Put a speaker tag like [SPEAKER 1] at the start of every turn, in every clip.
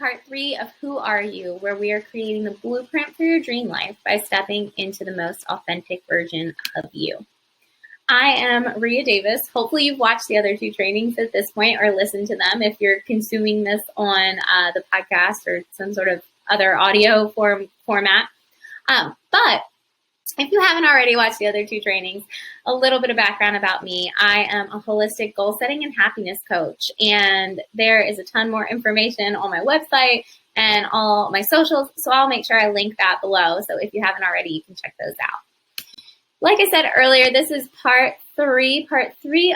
[SPEAKER 1] part 3 of Who Are You, where we are creating the blueprint for your dream life by stepping into the most authentic version of you. I am Rhea Davis. Hopefully you've watched the other 2 trainings at this point or listened to them if you're consuming this on the podcast or some sort of other audio format. But if you haven't already watched the other 2 trainings, a little bit of background about me. I am a holistic goal setting and happiness coach, and there is a ton more information on my website and all my socials, so I'll make sure I link that below. So if you haven't already, you can check those out. Like I said earlier, this is part 3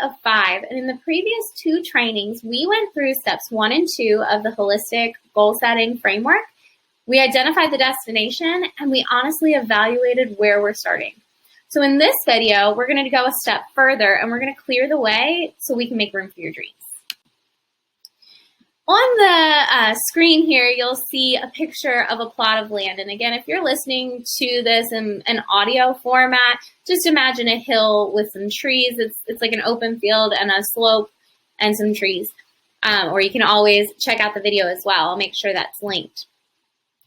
[SPEAKER 1] of 5, and in the previous 2 trainings, we went through steps 1 and 2 of the holistic goal setting framework. We identified the destination, and we honestly evaluated where we're starting. So in this video, we're going to go a step further, and we're going to clear the way so we can make room for your dreams. On the screen here, you'll see a picture of a plot of land. And again, if you're listening to this in an audio format, just imagine a hill with some trees. It's like an open field and a slope and some trees. Or you can always check out the video as well. I'll make sure that's linked.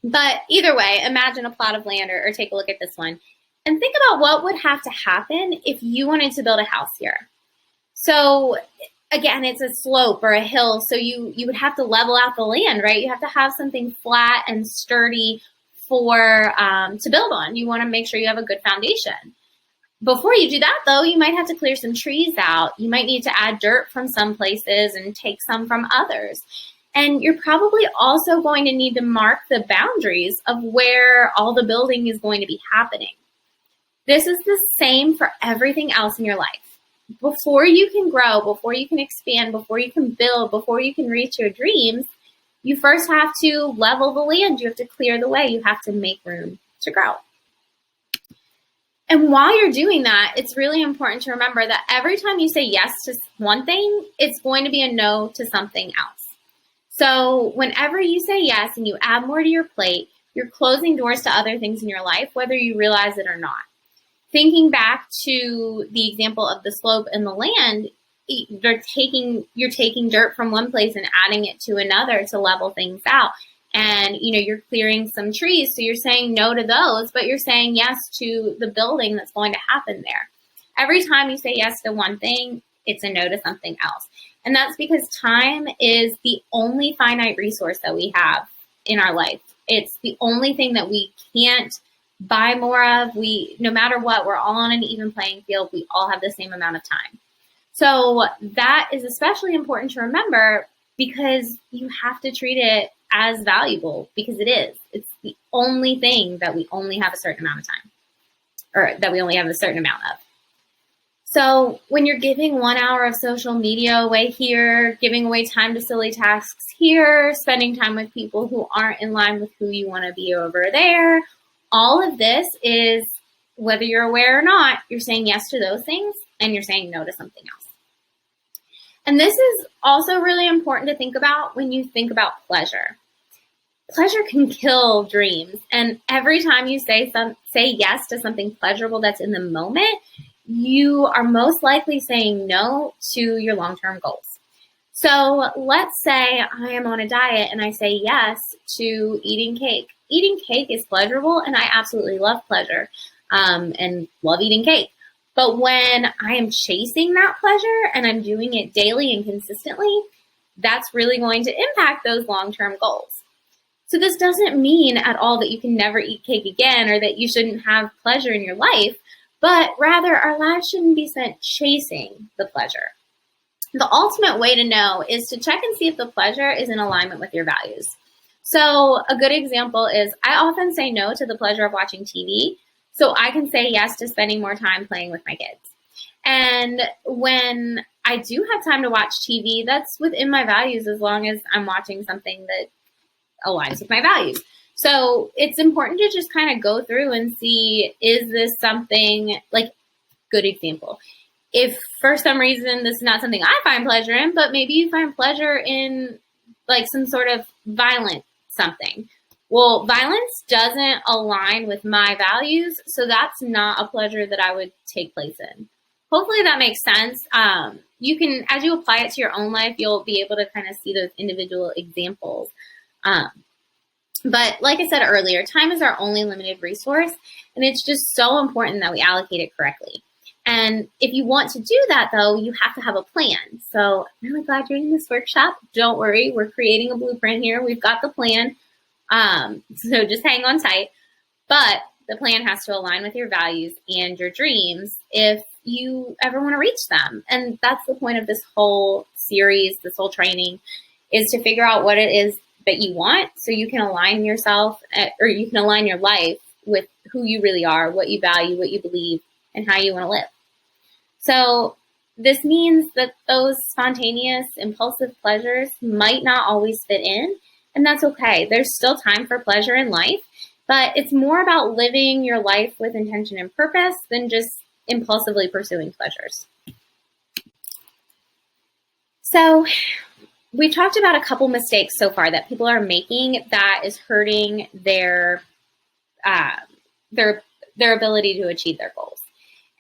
[SPEAKER 1] But either way, imagine a plot of land or take a look at this one. And think about what would have to happen if you wanted to build a house here. So again, it's a slope or a hill, so you would have to level out the land, right? You have to have something flat and sturdy for to build on. You want to make sure you have a good foundation. Before you do that, though, you might have to clear some trees out. You might need to add dirt from some places and take some from others. And you're probably also going to need to mark the boundaries of where all the building is going to be happening. This is the same for everything else in your life. Before you can grow, before you can expand, before you can build, before you can reach your dreams, you first have to level the land. You have to clear the way. You have to make room to grow. And while you're doing that, it's really important to remember that every time you say yes to one thing, it's going to be a no to something else. So whenever you say yes and you add more to your plate, you're closing doors to other things in your life, whether you realize it or not. Thinking back to the example of the slope and the land, you're taking dirt from one place and adding it to another to level things out. And, you're clearing some trees. So you're saying no to those, but you're saying yes to the building that's going to happen there. Every time you say yes to one thing, it's a no to something else. And that's because time is the only finite resource that we have in our life. It's the only thing that we can't buy more of. No matter what, we're all on an even playing field. We all have the same amount of time. So that is especially important to remember because you have to treat it as valuable because it is. It's the only thing that we only have a certain amount of time, or that we only have a certain amount of. So when you're giving 1 hour of social media away here, giving away time to silly tasks here, spending time with people who aren't in line with who you want to be over there, all of this is, whether you're aware or not, you're saying yes to those things and you're saying no to something else. And this is also really important to think about when you think about pleasure. Pleasure can kill dreams. And every time you say yes to something pleasurable that's in the moment, you are most likely saying no to your long-term goals. So let's say I am on a diet and I say yes to eating cake. Eating cake is pleasurable, and I absolutely love pleasure and love eating cake. But when I am chasing that pleasure and I'm doing it daily and consistently, that's really going to impact those long-term goals. So this doesn't mean at all that you can never eat cake again or that you shouldn't have pleasure in your life, but rather our lives shouldn't be spent chasing the pleasure. The ultimate way to know is to check and see if the pleasure is in alignment with your values. So a good example is I often say no to the pleasure of watching TV so I can say yes to spending more time playing with my kids. And when I do have time to watch TV, that's within my values as long as I'm watching something that aligns with my values. So it's important to just kind of go through and see, is this something, like, good example. If for some reason this is not something I find pleasure in, but maybe you find pleasure in like some sort of violent something. Well, violence doesn't align with my values, so that's not a pleasure that I would take place in. Hopefully that makes sense. You can, as you apply it to your own life, you'll be able to kind of see those individual examples Um, but like I said earlier, time is our only limited resource, and it's just so important that we allocate it correctly. And if you want to do that, though, you have to have a plan. So I'm really glad you're in this workshop. Don't worry, we're creating a blueprint here. We've got the plan. So just hang on tight. But the plan has to align with your values and your dreams if you ever want to reach them. And that's the point of this whole series, this whole training, is to figure out what it is that you want so you can align yourself or you can align your life with who you really are, what you value, what you believe, and how you want to live. So this means that those spontaneous, impulsive pleasures might not always fit in, and that's okay. There's still time for pleasure in life, but it's more about living your life with intention and purpose than just impulsively pursuing pleasures. So we've talked about a couple mistakes so far that people are making that is hurting their ability to achieve their goals.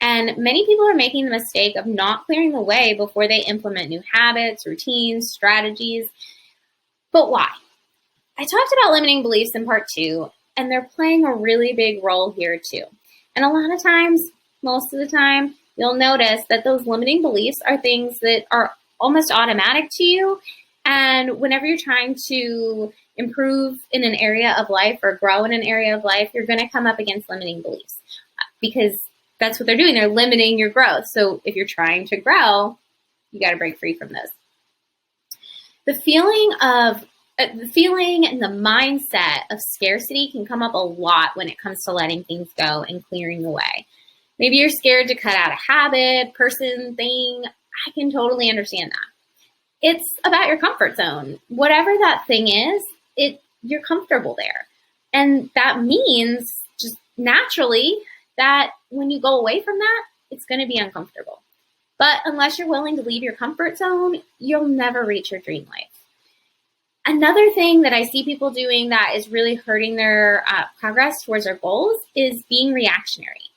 [SPEAKER 1] And many people are making the mistake of not clearing the way before they implement new habits, routines, strategies. But why? I talked about limiting beliefs in part 2, and they're playing a really big role here too. And a lot of times, most of the time, you'll notice that those limiting beliefs are things that are almost automatic to you. And whenever you're trying to improve in an area of life or grow in an area of life, you're going to come up against limiting beliefs because that's what they're doing. They're limiting your growth. So if you're trying to grow, you got to break free from those. The feeling and the mindset of scarcity can come up a lot when it comes to letting things go and clearing the way. Maybe you're scared to cut out a habit, person, thing. I can totally understand that. It's about your comfort zone. Whatever that thing is, you're comfortable there. And that means just naturally that when you go away from that, it's going to be uncomfortable. But unless you're willing to leave your comfort zone, you'll never reach your dream life. Another thing that I see people doing that is really hurting their progress towards their goals is being reactionary.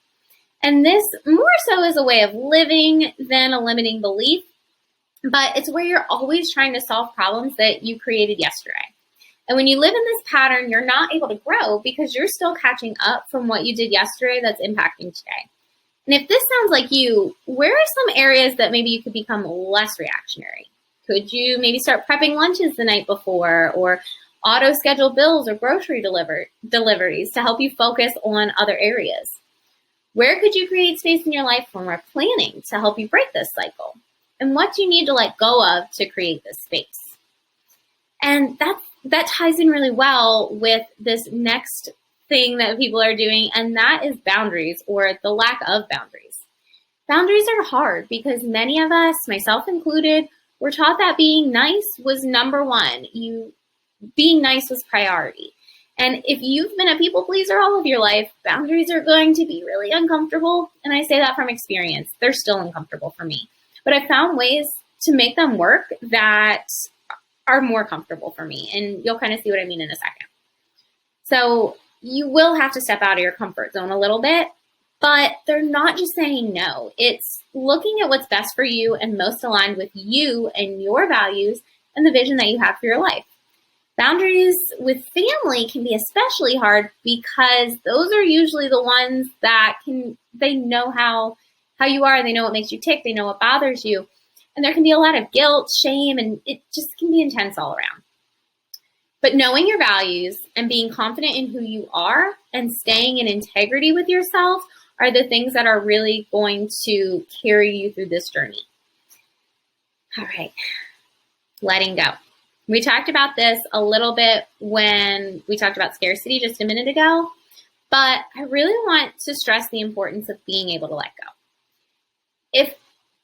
[SPEAKER 1] And this more so is a way of living than a limiting belief, but it's where you're always trying to solve problems that you created yesterday. And when you live in this pattern, you're not able to grow because you're still catching up from what you did yesterday that's impacting today. And if this sounds like you, where are some areas that maybe you could become less reactionary? Could you maybe start prepping lunches the night before or auto-schedule bills or grocery deliveries to help you focus on other areas? Where could you create space in your life for more planning to help you break this cycle? And what do you need to let go of to create this space? And that ties in really well with this next thing that people are doing, and that is boundaries or the lack of boundaries. Boundaries are hard because many of us, myself included, were taught that being nice was number one. Being nice was priority. And if you've been a people pleaser all of your life, boundaries are going to be really uncomfortable. And I say that from experience. They're still uncomfortable for me. But I've found ways to make them work that are more comfortable for me. And you'll kind of see what I mean in a second. So you will have to step out of your comfort zone a little bit, but they're not just saying no. It's looking at what's best for you and most aligned with you and your values and the vision that you have for your life. Boundaries with family can be especially hard because those are usually the ones that they know how you are, they know what makes you tick, they know what bothers you. And there can be a lot of guilt, shame, and it just can be intense all around. But knowing your values and being confident in who you are and staying in integrity with yourself are the things that are really going to carry you through this journey. All right, letting go. We talked about this a little bit when we talked about scarcity just a minute ago, but I really want to stress the importance of being able to let go. If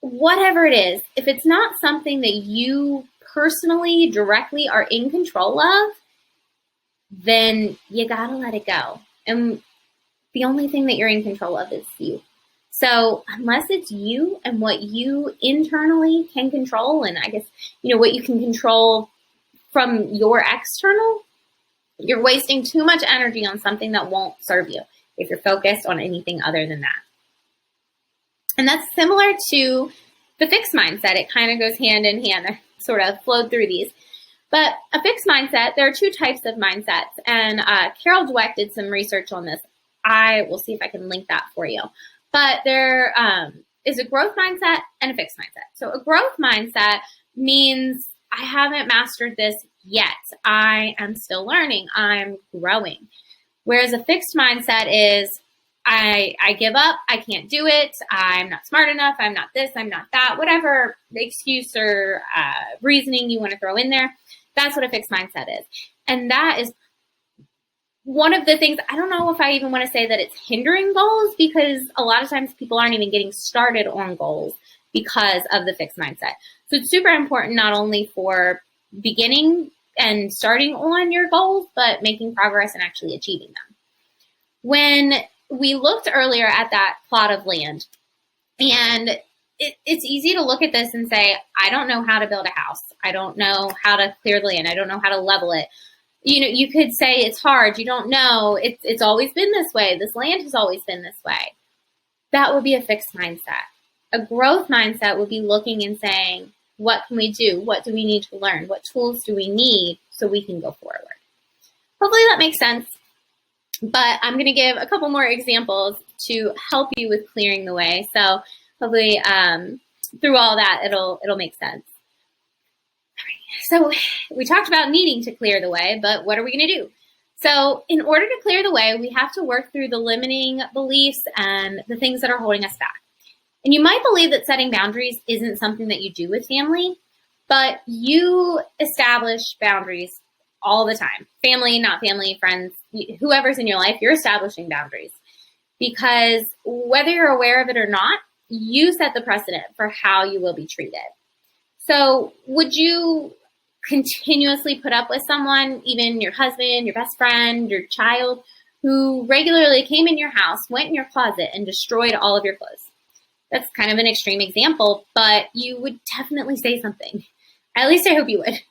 [SPEAKER 1] whatever it is, if it's not something that you personally, directly are in control of, then you gotta let it go. And the only thing that you're in control of is you. So unless it's you and what you internally can control, and I guess, what you can control from your external, you're wasting too much energy on something that won't serve you if you're focused on anything other than that. And that's similar to the fixed mindset. It kind of goes hand in hand. I sort of flowed through these. But a fixed mindset, there are two types of mindsets. And Carol Dweck did some research on this. I will see if I can link that for you. But there is a growth mindset and a fixed mindset. So a growth mindset means I haven't mastered this yet. I am still learning. I'm growing. Whereas a fixed mindset is I give up. I can't do it. I'm not smart enough. I'm not this. I'm not that. Whatever the excuse or reasoning you want to throw in there. That's what a fixed mindset is. And that is one of the things, I don't know if I even want to say that it's hindering goals, because a lot of times people aren't even getting started on goals because of the fixed mindset. So it's super important not only for beginning and starting on your goals, but making progress and actually achieving them. When we looked earlier at that plot of land, and it's easy to look at this and say, I don't know how to build a house. I don't know how to clear the land. I don't know how to level it. You could say it's hard. You don't know. It's always been this way. This land has always been this way. That would be a fixed mindset. A growth mindset would be looking and saying, what can we do? What do we need to learn? What tools do we need so we can go forward? Hopefully that makes sense. But I'm going to give a couple more examples to help you with clearing the way. So hopefully through all that, it'll make sense. So we talked about needing to clear the way, but what are we going to do? So in order to clear the way, we have to work through the limiting beliefs and the things that are holding us back. And you might believe that setting boundaries isn't something that you do with family, but you establish boundaries all the time. Family, not family, friends, whoever's in your life, you're establishing boundaries. Because whether you're aware of it or not, you set the precedent for how you will be treated. So would you continuously put up with someone, even your husband, your best friend, your child, who regularly came in your house, went in your closet, and destroyed all of your clothes? That's kind of an extreme example, but you would definitely say something. At least I hope you would.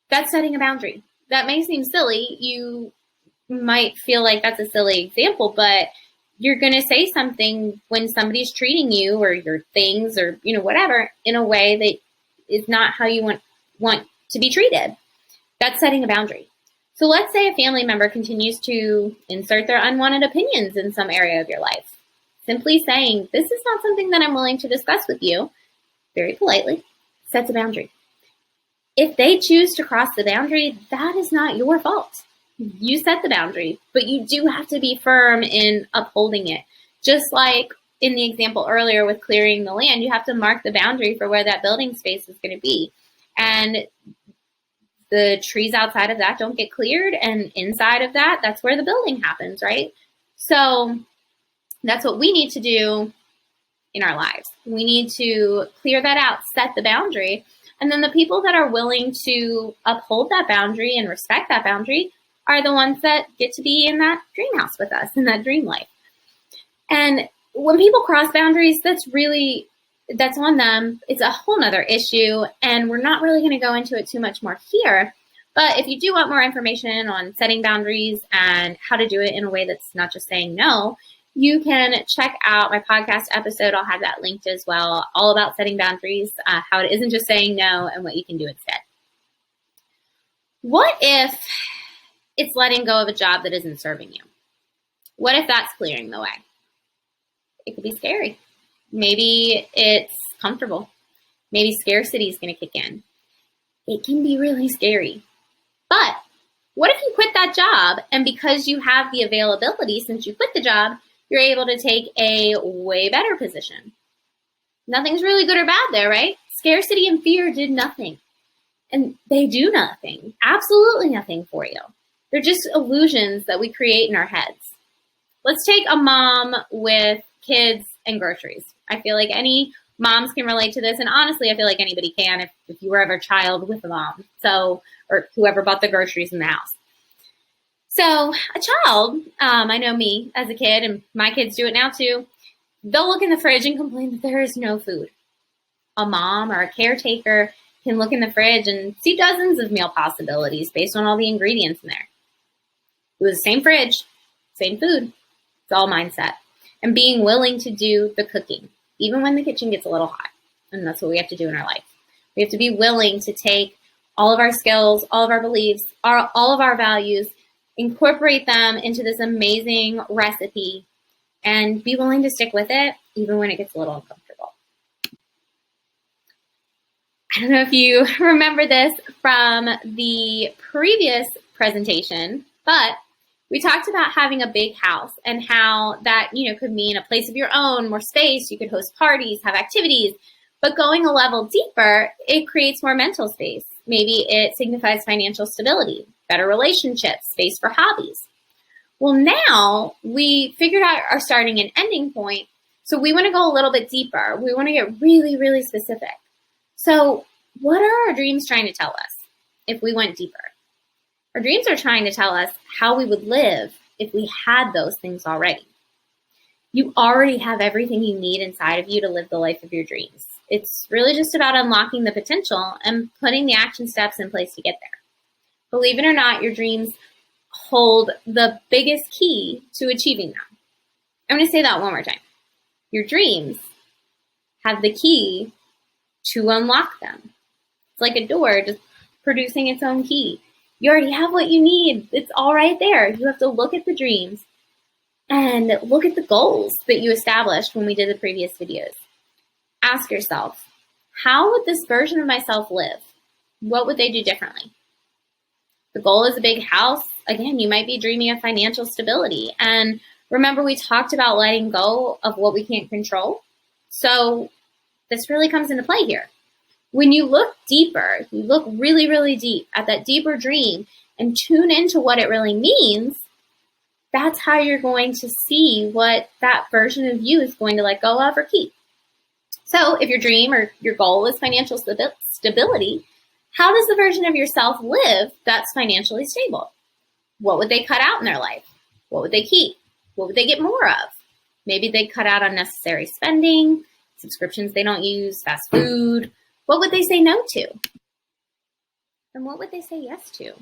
[SPEAKER 1] That's setting a boundary. That may seem silly. You might feel like that's a silly example, but you're going to say something when somebody's treating you or your things or, whatever in a way that is not how you want to be treated. That's setting a boundary. So let's say a family member continues to insert their unwanted opinions in some area of your life. Simply saying, this is not something that I'm willing to discuss with you, very politely, sets a boundary. If they choose to cross the boundary, that is not your fault. You set the boundary, but you do have to be firm in upholding it. Just like in the example earlier with clearing the land, you have to mark the boundary for where that building space is going to be. And the trees outside of that don't get cleared, and inside of that, that's where the building happens, right? So that's what we need to do in our lives. We need to clear that out, set the boundary, and then the people that are willing to uphold that boundary and respect that boundary are the ones that get to be in that dream house with us, in that dream life. And when people cross boundaries, that's on them. It's a whole nother issue, and we're not really going to go into it too much more here. But if you do want more information on setting boundaries and how to do it in a way that's not just saying no, you can check out my podcast episode. I'll have that linked as well, all about setting boundaries, how it isn't just saying no, and what you can do instead. What if it's letting go of a job that isn't serving you? What if that's clearing the way? It could be scary. Maybe it's comfortable. Maybe scarcity is going to kick in. It can be really scary. But what if you quit that job, and because you have the availability since you quit the job, you're able to take a way better position? Nothing's really good or bad there, right? Scarcity and fear did nothing. And they do nothing, absolutely nothing for you. They're just illusions that we create in our heads. Let's take a mom with kids and groceries. I feel like any moms can relate to this. And honestly, I feel like anybody can if you were ever a child with a mom. Or whoever bought the groceries in the house. So a child, I know me as a kid, and my kids do it now too, they'll look in the fridge and complain that there is no food. A mom or a caretaker can look in the fridge and see dozens of meal possibilities based on all the ingredients in there. It was the same fridge, same food. It's all mindset. And being willing to do the cooking, even when the kitchen gets a little hot. And that's what we have to do in our life. We have to be willing to take all of our skills, all of our beliefs, all of our values, incorporate them into this amazing recipe, and be willing to stick with it even when it gets a little uncomfortable. I don't know if you remember this from the previous presentation, but we talked about having a big house and how that, could mean a place of your own, more space. You could host parties, have activities, but going a level deeper, it creates more mental space. Maybe it signifies financial stability, better relationships, space for hobbies. Well, now we figured out our starting and ending point, so we want to go a little bit deeper. We want to get really, really specific. So what are our dreams trying to tell us if we went deeper? Our dreams are trying to tell us how we would live if we had those things already. You already have everything you need inside of you to live the life of your dreams. It's really just about unlocking the potential and putting the action steps in place to get there. Believe it or not, your dreams hold the biggest key to achieving them. I'm going to say that one more time. Your dreams have the key to unlock them. It's like a door just producing its own key. You already have what you need. It's all right there. You have to look at the dreams and look at the goals that you established when we did the previous videos. Ask yourself, how would this version of myself live? What would they do differently? The goal is a big house. Again, you might be dreaming of financial stability. And remember, we talked about letting go of what we can't control. So this really comes into play here. When you look deeper, you look really, really deep at that deeper dream and tune into what it really means, that's how you're going to see what that version of you is going to let go of or keep. So if your dream or your goal is financial stability, how does the version of yourself live that's financially stable? What would they cut out in their life? What would they keep? What would they get more of? Maybe they cut out unnecessary spending, subscriptions they don't use, fast food. What would they say no to? And what would they say yes to?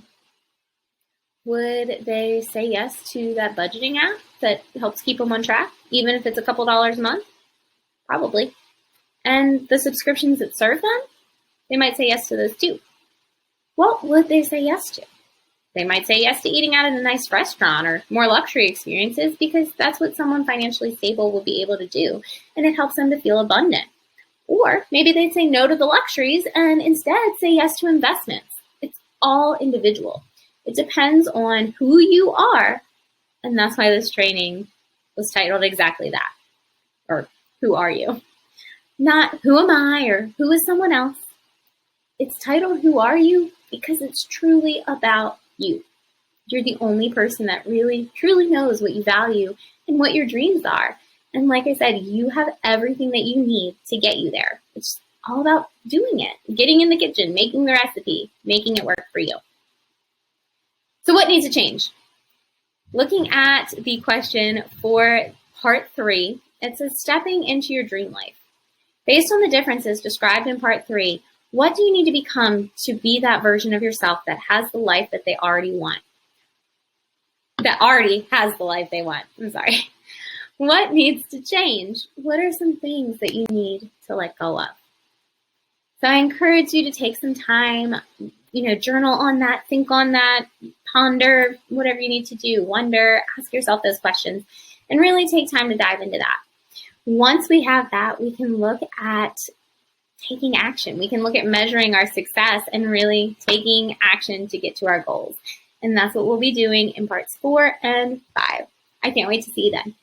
[SPEAKER 1] Would they say yes to that budgeting app that helps keep them on track, even if it's a couple dollars a month? Probably. And the subscriptions that serve them, they might say yes to those too. What would they say yes to? They might say yes to eating out at a nice restaurant or more luxury experiences because that's what someone financially stable will be able to do, and it helps them to feel abundant. Or maybe they'd say no to the luxuries and instead say yes to investments. It's all individual. It depends on who you are, and that's why this training was titled exactly that. Or who are you? Not who am I or who is someone else. It's titled Who Are You because it's truly about you. You're the only person that really, truly knows what you value and what your dreams are. And like I said, you have everything that you need to get you there. It's all about doing it, getting in the kitchen, making the recipe, making it work for you. So what needs to change? Looking at the question for part 3, it says stepping into your dream life. Based on the differences described in part 3, what do you need to become to be that version of yourself that has the life that they already want? That already has the life they want. I'm sorry. What needs to change? What are some things that you need to let go of? So I encourage you to take some time, journal on that, think on that, ponder, whatever you need to do, wonder, ask yourself those questions, and really take time to dive into that. Once we have that, we can look at taking action. We can look at measuring our success and really taking action to get to our goals. And that's what we'll be doing in parts 4 and 5. I can't wait to see you then.